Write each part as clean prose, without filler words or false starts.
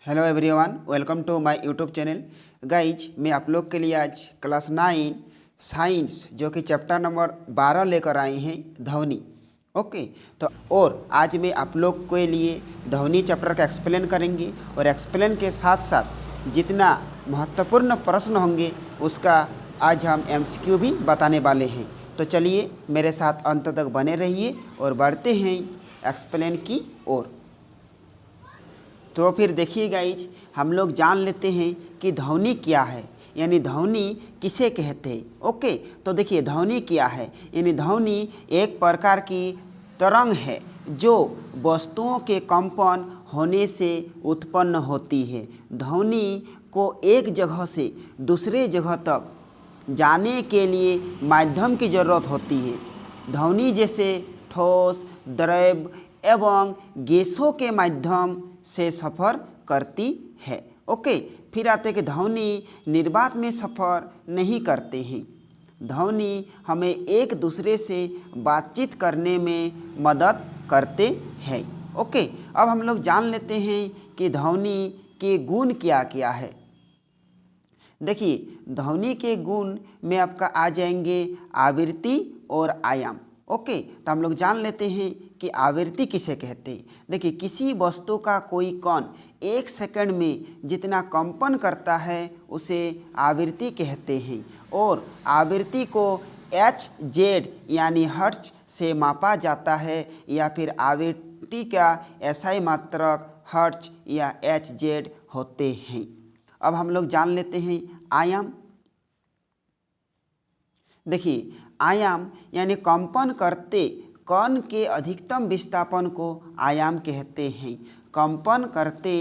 Hello everyone, welcome to my YouTube channel. Guys, मैं आप लोग के लिए आज क्लास 9 साइंस जो कि चैप्टर नंबर 12 लेकर आए हैं, ध्वनि। ओके, तो और आज मैं आप लोग के लिए ध्वनि चैप्टर का एक्सप्लेन करेंगे और एक्सप्लेन के साथ साथ जितना महत्वपूर्ण प्रश्न होंगे उसका आज हम एमसीक्यू भी बताने वाले हैं। तो चलिए मेरे साथ अंत तक बने रहिए और बढ़ते हैं एक्सप्लेन की ओर। तो फिर देखिए गाइज, हम लोग जान लेते हैं कि ध्वनि क्या है, यानी ध्वनि किसे कहते हैं। ओके, तो देखिए ध्वनि क्या है, यानी ध्वनि एक प्रकार की तरंग है जो वस्तुओं के कंपन होने से उत्पन्न होती है। ध्वनि को एक जगह से दूसरे जगह तक जाने के लिए माध्यम की ज़रूरत होती है। ध्वनि जैसे ठोस, द्रव एवं गैसों के माध्यम से सफ़र करती है। ओके, फिर आते कि ध्वनि निर्वात में सफ़र नहीं करते हैं। ध्वनि हमें एक दूसरे से बातचीत करने में मदद करते हैं। ओके, अब हम लोग जान लेते हैं कि ध्वनि के गुण क्या क्या है। देखिए, ध्वनि के गुण में आपका आ जाएंगे आवृत्ति और आयाम। ओके, तो हम लोग जान लेते हैं कि आवृत्ति किसे कहते हैं। देखिए, किसी वस्तु का कोई कण एक सेकंड में जितना कंपन करता है उसे आवृत्ति कहते हैं। और आवृत्ति को Hz यानी हर्ट्ज से मापा जाता है, या फिर आवृत्ति का SI मात्रक हर्ट्ज या Hz होते हैं। अब हम लोग जान लेते हैं आयाम। देखिए, आयाम यानी कंपन करते कण के अधिकतम विस्थापन को आयाम कहते हैं। कंपन करते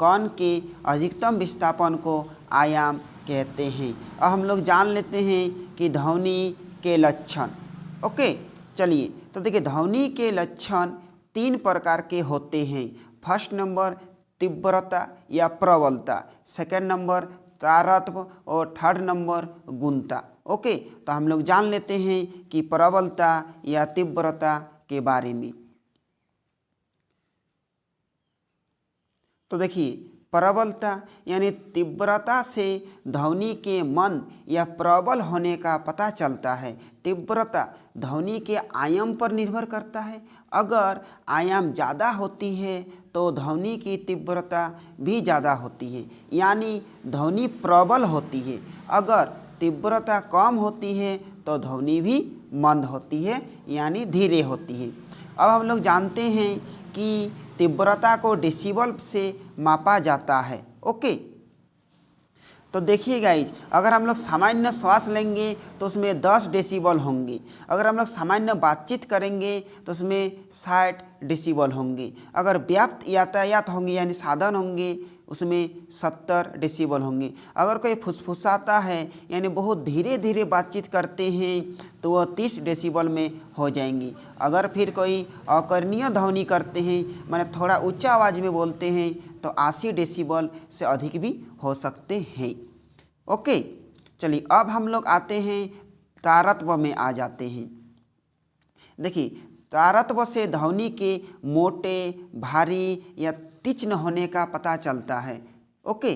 कण के अधिकतम विस्थापन को आयाम कहते हैं। अब हम लोग जान लेते हैं कि ध्वनि के लक्षण। ओके, चलिए, तो देखिए ध्वनि के लक्षण 3 प्रकार के होते हैं। फर्स्ट नंबर तीव्रता या प्रबलता, सेकंड नंबर तारत्व और थर्ड नंबर गुणता। ओके, तो हम लोग जान लेते हैं कि प्रबलता या तीव्रता के बारे में। तो देखिए, प्रबलता यानी तीव्रता से ध्वनि के मंद या प्रबल होने का पता चलता है। तीव्रता ध्वनि के आयाम पर निर्भर करता है। अगर आयाम ज़्यादा होती है तो ध्वनि की तीव्रता भी ज़्यादा होती है, यानी ध्वनि प्रबल होती है। अगर तीव्रता कम होती है तो ध्वनि भी मंद होती है, यानी धीरे होती है। अब हम लोग जानते हैं कि तीव्रता को डेसिबल से मापा जाता है। ओके, तो देखिए गाइज, अगर हम लोग सामान्य श्वास लेंगे तो उसमें 10 डेसिबल होंगे। अगर हम लोग सामान्य बातचीत करेंगे तो उसमें 60 डेसिबल होंगे। अगर व्याप्त यातायात होंगे यानी साधन होंगे उसमें 70 डेसिबल होंगे। अगर कोई फुसफुसाता है यानी बहुत धीरे धीरे बातचीत करते हैं तो वह 30 डेसिबल में हो जाएंगी। अगर फिर कोई अकर्णीय ध्वनि करते हैं, माने थोड़ा ऊंचा आवाज़ में बोलते हैं, तो 80 डेसिबल से अधिक भी हो सकते हैं। ओके, चलिए अब हम लोग आते हैं तारत्व में आ जाते हैं। देखिए, तारत्व से ध्वनि के मोटे, भारी या तीक्ष्ण होने का पता चलता है। ओके,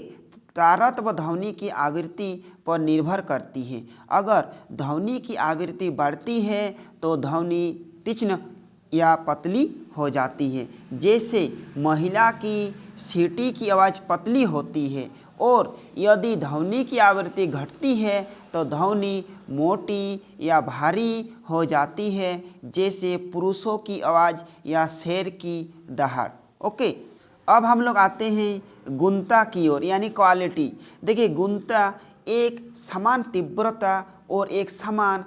तारत्व ध्वनि की आवृत्ति पर निर्भर करती है। अगर ध्वनि की आवृत्ति बढ़ती है तो ध्वनि तीक्ष्ण या पतली हो जाती है। जैसे महिला की सीटी की आवाज़ पतली होती है। और यदि ध्वनि की आवृत्ति घटती है तो ध्वनि मोटी या भारी हो जाती है, जैसे पुरुषों की आवाज़ या शेर की दहाड़। ओके, अब हम लोग आते हैं गुणता की ओर, यानी क्वालिटी। देखिए, गुणता एक समान तीव्रता और एक समान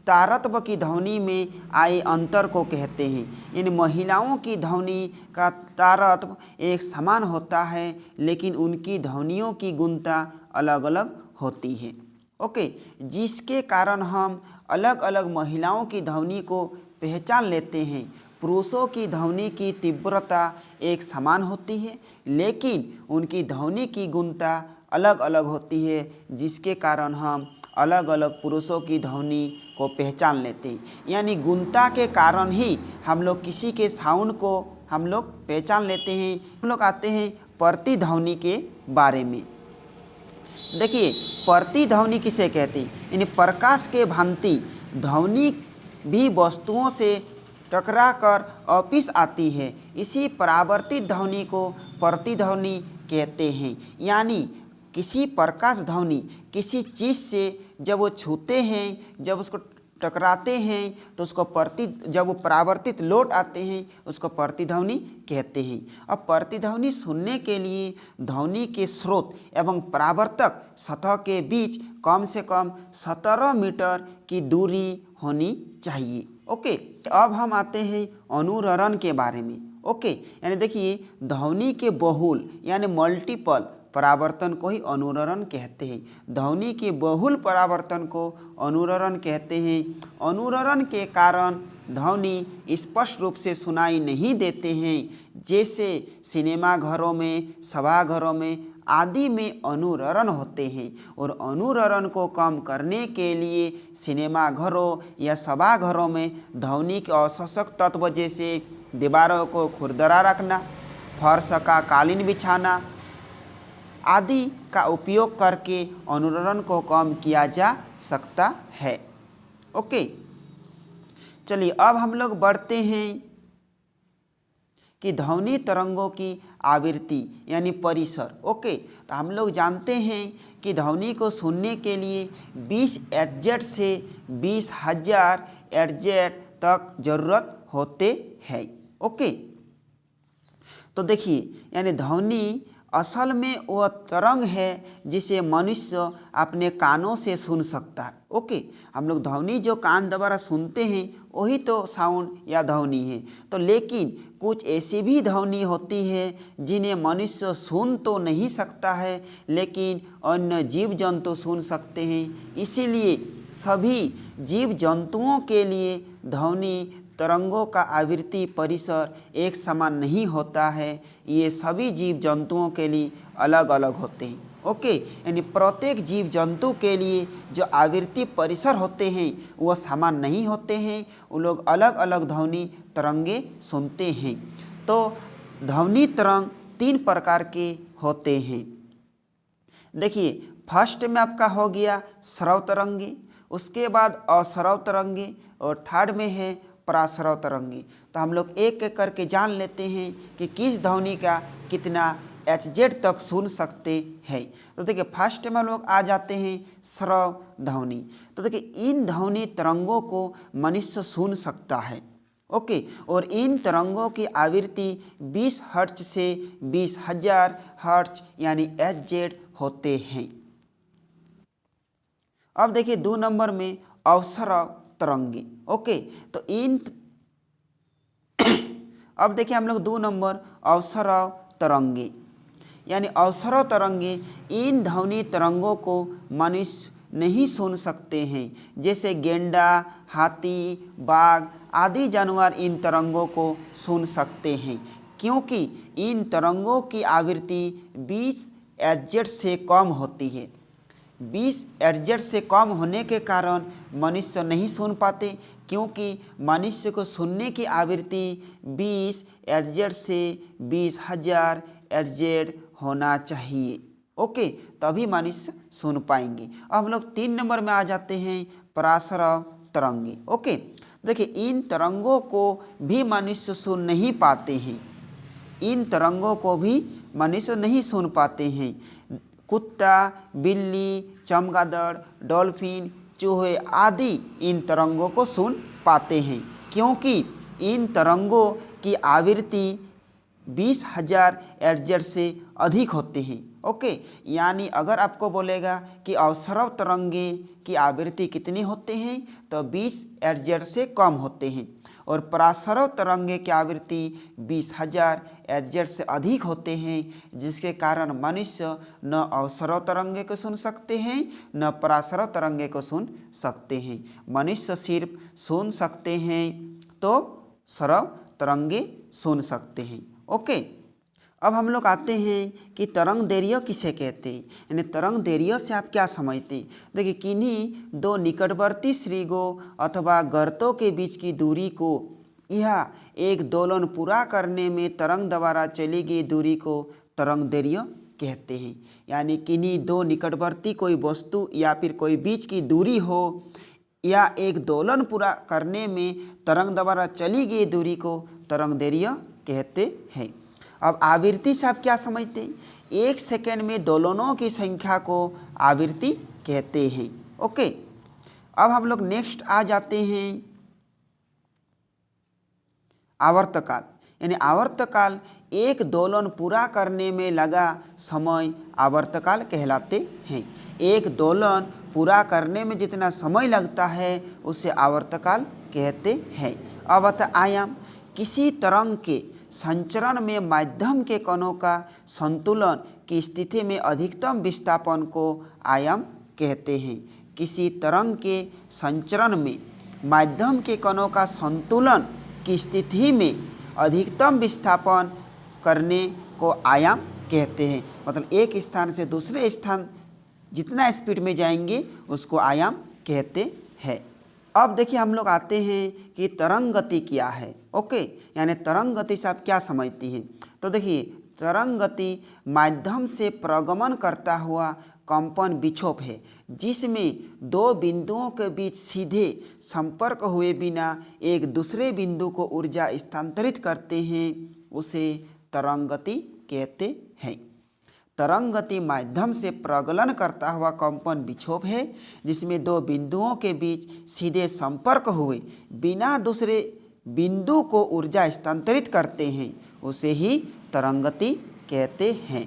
तारत्व की ध्वनि में आए अंतर को कहते हैं। यानी महिलाओं की ध्वनि का तारत्व एक समान होता है, लेकिन उनकी ध्वनियों की गुणता अलग अलग होती है। ओके, जिसके कारण हम अलग अलग महिलाओं की ध्वनि को पहचान लेते हैं। पुरुषों की ध्वनि की तीव्रता एक समान होती है, लेकिन उनकी ध्वनि की गुणता अलग अलग होती है, जिसके कारण हम अलग अलग पुरुषों की ध्वनि को पहचान लेते हैं। यानी गुणता के कारण ही हम लोग किसी के साउंड को हम लोग पहचान लेते हैं। हम लोग आते हैं प्रतिध्वनि के बारे में। देखिए, प्रतिध्वनि किसे कहते हैं? यानी प्रकाश के भांति ध्वनि भी वस्तुओं से टकराकर वापिस आती है। इसी परावर्तित ध्वनि को प्रतिध्वनि कहते हैं। यानी किसी प्रकाश ध्वनि किसी चीज़ से जब वो छूते हैं, जब उसको टकराते हैं, तो उसको जब वो परावर्तित लौट आते हैं उसको प्रतिध्वनि कहते हैं। अब प्रतिध्वनि सुनने के लिए ध्वनि के स्रोत एवं परावर्तक सतह के बीच कम से कम 17 मीटर की दूरी होनी चाहिए। ओके, अब हम आते हैं अनुरणन के बारे में। ओके, यानी देखिए, ध्वनि के बहुल यानी मल्टीपल परावर्तन को ही अनुरणन कहते हैं। ध्वनि के बहुल परावर्तन को अनुरणन कहते हैं। अनुरणन के कारण ध्वनि स्पष्ट रूप से सुनाई नहीं देते हैं। जैसे सिनेमा घरों में, सभाघरों में आदि में अनुरणन होते हैं, और अनुरणन को कम करने के लिए सिनेमा घरों या सभाघरों में ध्वनि के आवश्यक तत्व जैसे दीवारों को खुरदरा रखना, फर्श का कालीन बिछाना आदि का उपयोग करके अनुरणन को कम किया जा सकता है। ओके, चलिए अब हम लोग बढ़ते हैं कि ध्वनि तरंगों की आवृत्ति यानी परिसर। ओके, तो हम लोग जानते हैं कि ध्वनि को सुनने के लिए 20 हर्ट्ज से 20,000 हर्ट्ज तक ज़रूरत होते हैं। ओके, तो देखिए, यानी ध्वनि असल में वह तरंग है जिसे मनुष्य अपने कानों से सुन सकता है। ओके, हम लोग ध्वनि जो कान द्वारा सुनते हैं वही तो साउंड या ध्वनि है। तो लेकिन कुछ ऐसी भी ध्वनि होती है जिन्हें मनुष्य सुन तो नहीं सकता है, लेकिन अन्य जीव जंतु सुन सकते हैं। इसीलिए सभी जीव जंतुओं के लिए ध्वनि तरंगों का आवृत्ति परिसर एक समान नहीं होता है। ये सभी जीव जंतुओं के लिए अलग अलग होते हैं। ओके, यानी प्रत्येक जीव जंतु के लिए जो आवृत्ति परिसर होते हैं वह समान नहीं होते हैं। वो लोग अलग अलग ध्वनि तरंगे सुनते हैं। तो ध्वनि तरंग 3 प्रकार के होते हैं। देखिए, फर्स्ट में आपका हो गया श्रव तरंगे, उसके बाद अश्रव तरंगे, और थर्ड में है पराश्रव तरंगे। तो हम लोग एक एक करके जान लेते हैं कि किस ध्वनि का कितना HZ तक सुन सकते हैं। तो देखिए, फर्स्ट में हम लोग आ जाते हैं श्रव ध्वनि। तो देखिए, इन ध्वनि तरंगों को मनुष्य सुन सकता है। ओके, और इन तरंगों की आवृत्ति 20 हर्ट्ज से 20,000 हर्ट्ज यानी HZ होते हैं। अब देखिए 2 नंबर में अवसरव तरंगे। ओके, तो अब देखिए हम लोग 2 नंबर अवसरव तरंगे, यानी अवसरव तरंगे इन ध्वनि तरंगों को मनुष्य नहीं सुन सकते हैं। जैसे गेंडा, हाथी, बाघ आदि जानवर इन तरंगों को सुन सकते हैं, क्योंकि इन तरंगों की आवृत्ति 20 हर्ट्ज से कम होती है। 20 हर्ट्ज से कम होने के कारण मनुष्य नहीं सुन पाते, क्योंकि मनुष्य को सुनने की आवृत्ति 20 हर्ट्ज से 20,000 हर्ट्ज होना चाहिए। ओके, तभी मनुष्य सुन पाएंगे। अब हम लोग 3 नंबर में आ जाते हैं पराश्रव तरंगे। ओके, देखिए, इन तरंगों को भी मनुष्य सुन नहीं पाते हैं। इन तरंगों को भी मनुष्य नहीं सुन पाते हैं। कुत्ता, बिल्ली, चमगादड़, डॉल्फिन, चूहे आदि इन तरंगों को सुन पाते हैं, क्योंकि इन तरंगों की आवृत्ति 20,000 हर्ट्ज से अधिक होते हैं। ओके, यानी अगर आपको बोलेगा कि अवसरव तरंगे की आवृत्ति कितनी होते हैं, तो 20 हर्ट्ज से कम होते हैं, और पराश्रव तरंगे की आवृत्ति 20,000 हर्ट्ज से अधिक होते हैं, जिसके कारण मनुष्य न अवसरव तरंगे को सुन सकते हैं न पराश्रव तरंगे को सुन सकते हैं। मनुष्य सिर्फ सुन सकते हैं तो श्रव तरंगे सुन सकते हैं। ओके, अब हम लोग आते हैं कि तरंग दैर्घ्य किसे कहते हैं, यानी तरंग दैर्घ्य से आप क्या समझते हैं। देखिए, किन्हीं 2 निकटवर्ती श्रृंगों अथवा गर्तों के बीच की दूरी को यह एक दोलन पूरा करने में तरंग द्वारा चली गई दूरी को तरंग दैर्घ्य कहते हैं। यानी किन्हीं दो निकटवर्ती कोई वस्तु या फिर कोई बीच की दूरी हो या एक दोलन पूरा करने में तरंग द्वारा चली गई दूरी को तरंग दैर्घ्य कहते हैं। अब आवृत्ति से आप क्या समझते हैं? 1 सेकेंड में दोलनों की संख्या को आवृत्ति कहते हैं। ओके, अब हम लोग नेक्स्ट आ जाते हैं आवर्तकाल। यानी आवर्तकाल एक दोलन पूरा करने में लगा समय आवर्तकाल कहलाते हैं। एक दोलन पूरा करने में जितना समय लगता है उसे आवर्तकाल कहते हैं। अब आता आयाम। किसी तरंग के संचरण में माध्यम के कणों का संतुलन की स्थिति में अधिकतम विस्थापन को आयाम कहते हैं। किसी तरंग के संचरण में माध्यम के कणों का संतुलन की स्थिति में अधिकतम विस्थापन करने को आयाम कहते हैं। मतलब एक स्थान से दूसरे स्थान जितना स्पीड में जाएंगे उसको आयाम कहते हैं। अब देखिए हम लोग आते हैं कि तरंग गति क्या है। ओके, यानी तरंग गति से आप क्या समझती हैं? तो देखिए तरंग गति माध्यम से प्रगमन करता हुआ कंपन विक्षोभ है जिसमें दो बिंदुओं के बीच सीधे संपर्क हुए बिना एक दूसरे बिंदु को ऊर्जा स्थानांतरित करते हैं, उसे तरंग गति कहते हैं। तरंग गति माध्यम से प्रगलन करता हुआ कंपन विक्षोभ है जिसमें दो बिंदुओं के बीच सीधे संपर्क हुए बिना दूसरे बिंदु को ऊर्जा स्थानांतरित करते हैं, उसे ही तरंग गति कहते हैं।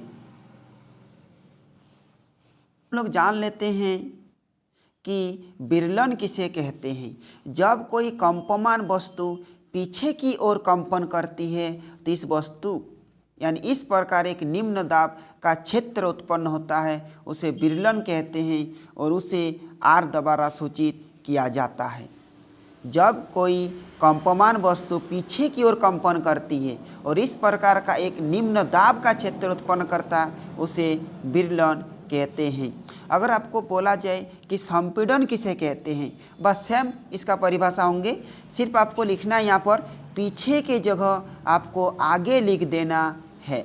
हम लोग जान लेते हैं कि विरलन किसे कहते हैं। जब कोई कंपमान वस्तु पीछे की ओर कंपन करती है तो इस वस्तु यानी इस प्रकार एक निम्न दाब का क्षेत्र उत्पन्न होता है, उसे विरलन कहते हैं और उसे आर द्वारा सूचित किया जाता है। जब कोई कंपमान वस्तु पीछे की ओर कंपन करती है और इस प्रकार का एक निम्न दाब का क्षेत्र उत्पन्न करता है, उसे विरलन कहते हैं। अगर आपको बोला जाए कि संपीड़न किसे कहते हैं, बस सेम इसका परिभाषा होंगे, सिर्फ आपको लिखना है यहाँ पर पीछे के जगह आपको आगे लिख देना है।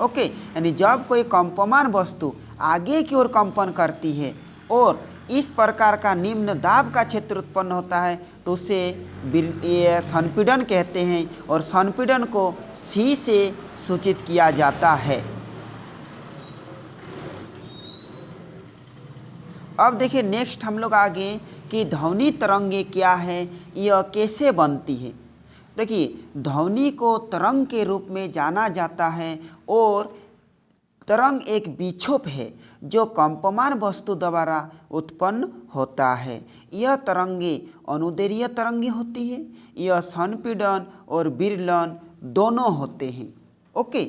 ओके, यानी जब कोई कंपमान वस्तु आगे की ओर कंपन करती है और इस प्रकार का निम्न दाब का क्षेत्र उत्पन्न होता है तो उसे संपीड़न कहते हैं और संपीड़न को सी से सूचित किया जाता है। अब देखिए नेक्स्ट हम लोग आगे कि ध्वनि तरंगे क्या है, यह कैसे बनती है। देखिए ध्वनि को तरंग के रूप में जाना जाता है और तरंग एक विक्षोभ है जो कंपमान वस्तु द्वारा उत्पन्न होता है। यह तरंगे अनुदैर्घ्य तरंगे होती है। यह संपीड़न और विरलन दोनों होते हैं। ओके,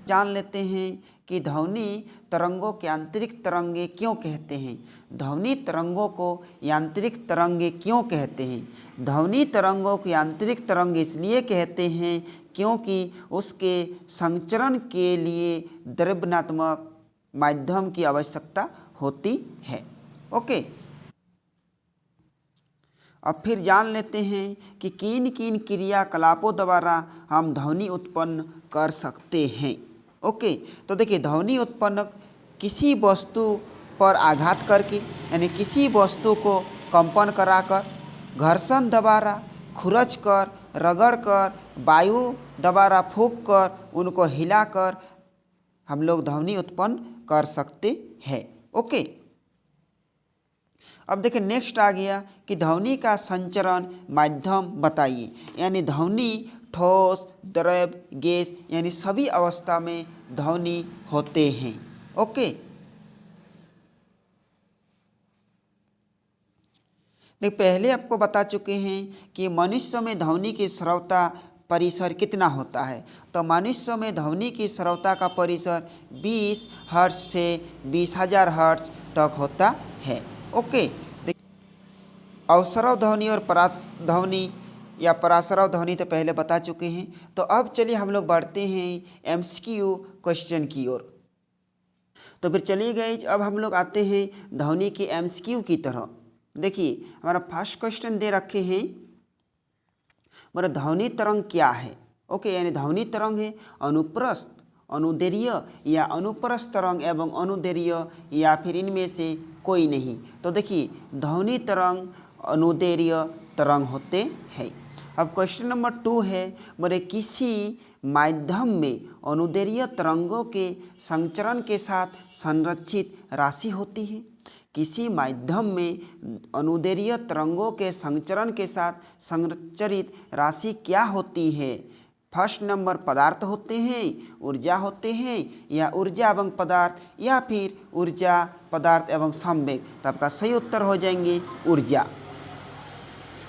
जान लेते हैं कि ध्वनि तरंगों के यांत्रिक तरंगे क्यों कहते हैं। ध्वनि तरंगों को यांत्रिक तरंगे क्यों कहते हैं? ध्वनि तरंगों को यांत्रिक तरंग इसलिए कहते हैं क्योंकि उसके संचरण के लिए द्रव्यनात्मक माध्यम की आवश्यकता होती है। ओके, अब फिर जान लेते हैं कि किन किन क्रियाकलापों द्वारा हम ध्वनि उत्पन्न कर सकते हैं। ओके, तो देखिए ध्वनि उत्पन्न किसी वस्तु पर आघात करके यानी किसी वस्तु को कंपन कराकर, घर्षण द्वारा, खुरच कर, रगड़ कर, वायु द्वारा फूंक कर, उनको हिलाकर हम लोग ध्वनि उत्पन्न कर सकते हैं। ओके, अब देखिए नेक्स्ट आ गया कि ध्वनि का संचरण माध्यम बताइए। यानी ध्वनि ठोस, द्रव, गैस यानी सभी अवस्था में ध्वनि होते हैं। ओके, देख पहले आपको बता चुके हैं कि मनुष्य में ध्वनि की श्रव्यता परिसर कितना होता है। तो मनुष्य में ध्वनि की श्रव्यता का परिसर 20 हर्ट्ज से 20,000 हर्ट्ज तक होता है। ओके, अवसरव ध्वनि और पराध्वनि या पराश्रव ध्वनि तो पहले बता चुके हैं। तो अब चलिए हम लोग बढ़ते हैं एमसीक्यू क्वेश्चन की ओर। तो फिर चलिए गाइस, अब हम लोग आते हैं ध्वनि के एमसीक्यू की तरह। देखिए हमारा फर्स्ट क्वेश्चन दे रखे हैं, हमारा ध्वनि तरंग क्या है। ओके, यानी ध्वनि तरंग है अनुप्रस्थ अनुदैर्घ्य या अनुप्रस्थ तरंग एवं अनुदैर्घ्य या फिर इनमें से कोई नहीं। तो देखिए ध्वनि तरंग अनुदैर्घ्य तरंग होते हैं। अब क्वेश्चन नंबर 2 है, बोले किसी माध्यम में अनुदैर्घ्य तरंगों के संचरण के साथ संरक्षित राशि होती है। किसी माध्यम में अनुदैर्घ्य तरंगों के संचरण के साथ संरक्षित राशि क्या होती है? फर्स्ट नंबर पदार्थ होते हैं, ऊर्जा होते हैं, या ऊर्जा एवं पदार्थ, या फिर ऊर्जा पदार्थ एवं संवेग। तो आपका सही उत्तर हो जाएंगे ऊर्जा।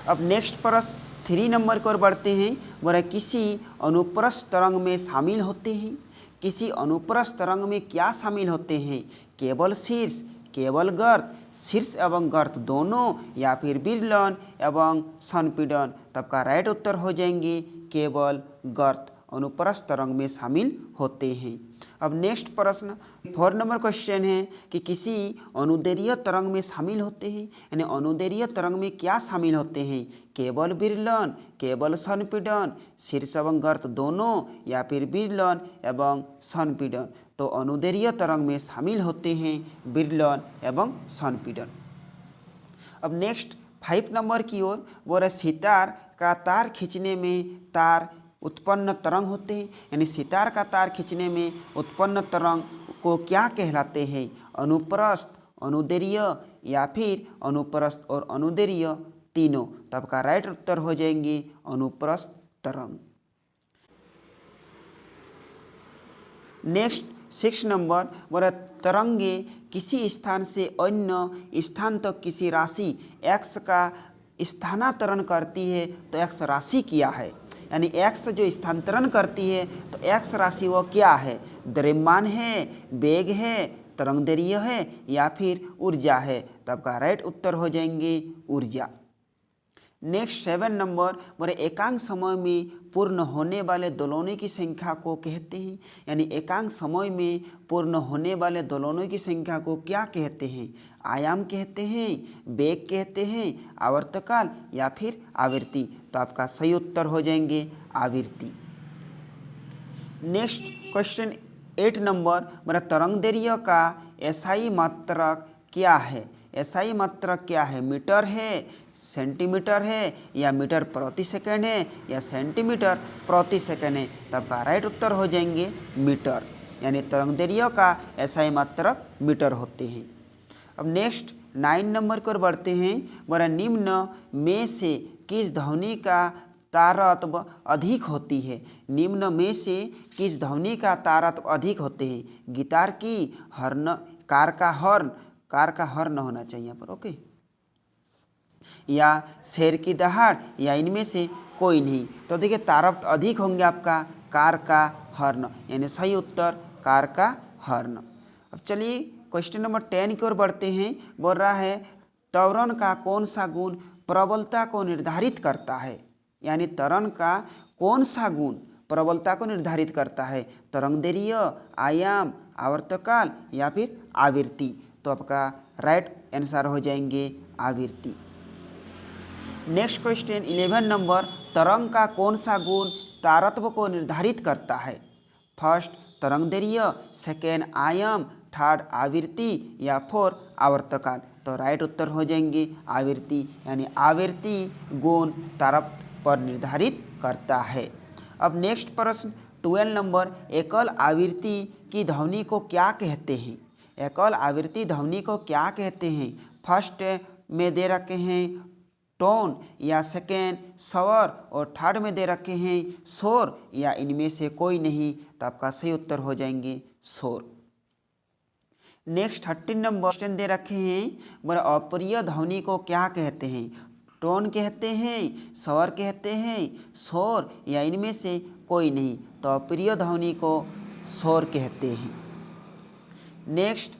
अब नेक्स्ट प्रश्न 3 नंबर की ओर बढ़ते हैं। बोला किसी अनुप्रस्थ तरंग में शामिल होते हैं। किसी अनुप्रस्थ तरंग में क्या शामिल होते हैं? केवल शीर्ष, केवल गर्त, शीर्ष एवं गर्त दोनों, या फिर विरलन एवं संपीड़न। तब का राइट उत्तर हो जाएंगे केवल गर्त अनुप्रस्थ तरंग में शामिल होते हैं। अब नेक्स्ट प्रश्न 4 नंबर क्वेश्चन है कि किसी अनुदैर्घ्य तरंग में शामिल होते हैं, यानी अनुदैर्घ्य तरंग में क्या शामिल होते हैं? केवल विरलन, केवल संपीड़न, शीर्ष एवं गर्त दोनों, या फिर विरलन एवं संपीड़न। तो अनुदैर्घ्य तरंग में शामिल होते हैं विरलन एवं संपीड़न। अब नेक्स्ट 5 नंबर की ओर, बोला सितार का तार खींचने में तार उत्पन्न तरंग होते हैं, यानी सितार का तार खींचने में उत्पन्न तरंग को क्या कहलाते हैं? अनुप्रस्थ, अनुदैर्घ्य, या फिर अनुप्रस्थ और अनुदैर्घ्य तीनों। तब का राइट उत्तर हो जाएंगे अनुप्रस्थ तरंग। नेक्स्ट 6 नंबर, बोला तरंगे किसी स्थान से अन्य स्थान तक किसी राशि x का स्थानांतरण करती है, तो x राशि क्या है? यानी x जो स्थानांतरण करती है तो x राशि वो क्या है? द्रव्यमान है, वेग है, तरंगदैर्घ्य है, या फिर ऊर्जा है। तो आपका राइट उत्तर हो जाएंगे ऊर्जा। नेक्स्ट 7 नंबर, बोले एकांक समय में पूर्ण होने वाले दोलनों की संख्या को कहते हैं, यानी एकांक समय में पूर्ण होने वाले दोलनों की संख्या को क्या कहते हैं? आयाम कहते हैं, वेग कहते हैं, आवर्तकाल, या फिर आवृत्ति। तो आपका सही उत्तर हो जाएंगे आवृत्ति। नेक्स्ट क्वेश्चन 8 नंबर, बोला तरंगदैर्घ्य का एसआई मात्रक क्या है? एसआई मात्रक क्या है? मीटर है, सेंटीमीटर है, या मीटर प्रति सेकंड है, या सेंटीमीटर प्रति सेकंड है। तब का राइट उत्तर हो जाएंगे मीटर, यानी तरंगदैर्घ्य का एसआई मात्रक मीटर होते हैं। अब नेक्स्ट 9 नंबर की ओर बढ़ते हैं। बोला निम्न में से किस ध्वनि का तारतम्य अधिक होती है? निम्न में से किस ध्वनि का तारतम्य अधिक होते हैं? गिटार की, हॉर्न, कार का हॉर्न, कार का हॉर्न होना चाहिए यहाँ पर, ओके, या शेर की दहाड़, या इनमें से कोई नहीं। तो देखिए तारतम्य अधिक होंगे आपका कार का हॉर्न, यानी सही उत्तर कार का हॉर्न। अब चलिए क्वेश्चन नंबर 10 की ओर बढ़ते हैं। बोल रहा है त्वरण का कौन सा गुण प्रबलता को निर्धारित करता है? यानी त्वरण का कौन सा गुण प्रबलता को निर्धारित करता है? तरंगदैर्घ्य, आयाम, आवर्तकाल, या फिर आवृत्ति। तो आपका राइट आंसर हो जाएंगे आवृत्ति। नेक्स्ट क्वेश्चन 11 नंबर, तरंग का कौन सा गुण तारतम्य को निर्धारित करता है? फर्स्ट तरंगदैर्घ्य, सेकेंड आयाम, थर्ड आवृत्ति, या फोर आवर्तकाल। तो राइट उत्तर हो जाएंगे आवृत्ति, यानी आवृत्ति गुण तारतम्य पर निर्धारित करता है। अब नेक्स्ट प्रश्न 12 नंबर, एकल आवृत्ति की ध्वनि को क्या कहते हैं? एकल आवृत्ति ध्वनि को क्या कहते हैं? फर्स्ट में दे रखे हैं टोन, या सेकेंड स्वर, और थर्ड में दे रखे हैं शोर, या इनमें से कोई नहीं। तो आपका सही उत्तर हो जाएंगे शोर। नेक्स्ट 13 नंबर क्वेश्चन दे रखे हैं, बोला अप्रिय ध्वनि को क्या कहते हैं? टोन कहते हैं, स्वर कहते हैं, शोर, या इनमें से कोई नहीं। तो अप्रिय ध्वनि को शोर कहते हैं। नेक्स्ट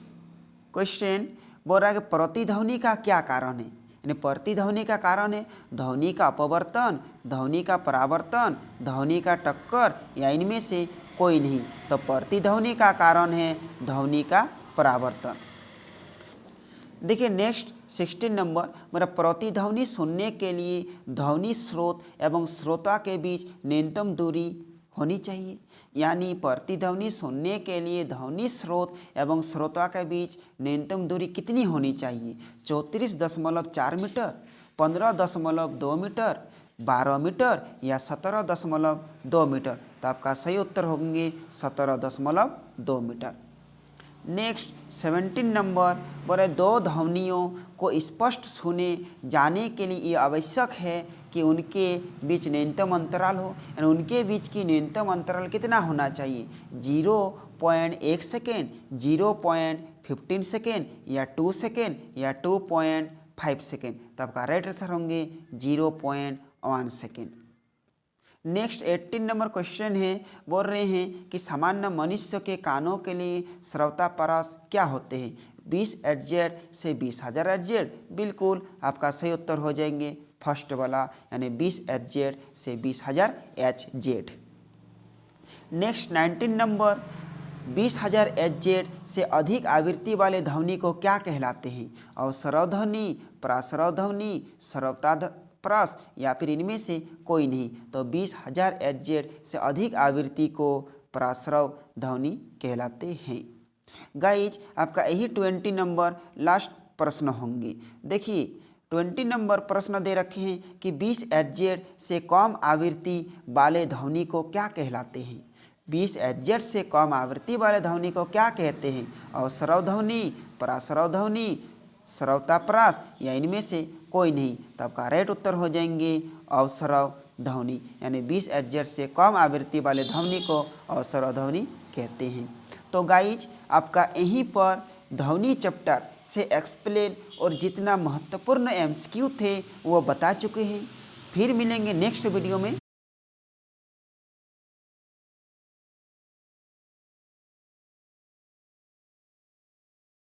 क्वेश्चन बोल रहा है कि प्रतिध्वनि का क्या कारण है? यानी प्रतिध्वनि का कारण है ध्वनि का अपवर्तन, ध्वनि का परावर्तन, ध्वनि का टक्कर, या इनमें से कोई नहीं। तो प्रतिध्वनि का कारण है ध्वनि का परावर्तन। देखिए नेक्स्ट 16 नंबर, मेरा प्रतिध्वनि सुनने के लिए ध्वनि स्रोत एवं श्रोता के बीच न्यूनतम दूरी होनी चाहिए। यानी प्रतिध्वनि सुनने के लिए ध्वनि स्रोत एवं श्रोता के बीच न्यूनतम दूरी कितनी होनी चाहिए? 34.4 मीटर, 15.2 मीटर, 12 मीटर या 17.2 मीटर। तो आपका सही उत्तर होंगे 17.2 मीटर। नेक्स्ट 17 नंबर बोले दो ध्वनियों को स्पष्ट सुने जाने के लिए ये आवश्यक है कि उनके बीच न्यूनतम अंतराल हो। यानी उनके बीच की न्यूनतम अंतराल कितना होना चाहिए? 0.1 सेकेंड, 0.15 सेकेंड या 2 सेकेंड या 2.5 सेकेंड। तो आपका राइट आंसर होंगे 0.1 सेकेंड। नेक्स्ट 18 नंबर क्वेश्चन है, बोल रहे हैं कि सामान्य मनुष्य के कानों के लिए श्रवतापरास क्या होते हैं? 20 Hz से 20,000 Hz। बिल्कुल आपका सही उत्तर हो जाएंगे फर्स्ट वाला, यानी 20 Hz से 20,000 Hz। नेक्स्ट 19 नंबर 20,000 Hz से अधिक आवृत्ति वाले ध्वनि को क्या कहलाते हैं? और सरवध्वनि, प्रासरव ध्वनि, श्रवतापरास या फिर इनमें से कोई नहीं। तो 20,000 Hz से अधिक आवृत्ति को प्रासरव ध्वनि कहलाते हैं। गाइज आपका यही 20 नंबर लास्ट प्रश्न होंगे। देखिए 20 नंबर प्रश्न दे रखे हैं कि 20 Hz से कम आवृत्ति वाले ध्वनि को क्या कहलाते हैं? 20 Hz से कम आवृत्ति वाले ध्वनि को क्या कहते हैं? अवसरव ध्वनि, परासरव ध्वनि, श्रवतापरास या इनमें से कोई नहीं। तो आपका राइट उत्तर हो जाएंगे अवसरव ध्वनि, यानी 20 Hz से कम आवृत्ति वाले ध्वनि को अवसरव ध्वनि कहते हैं। तो गाइज आपका यहीं पर ध्वनि चैप्टर से एक्सप्लेन और जितना महत्वपूर्ण MCQ थे वो बता चुके हैं। फिर मिलेंगे नेक्स्ट वीडियो में।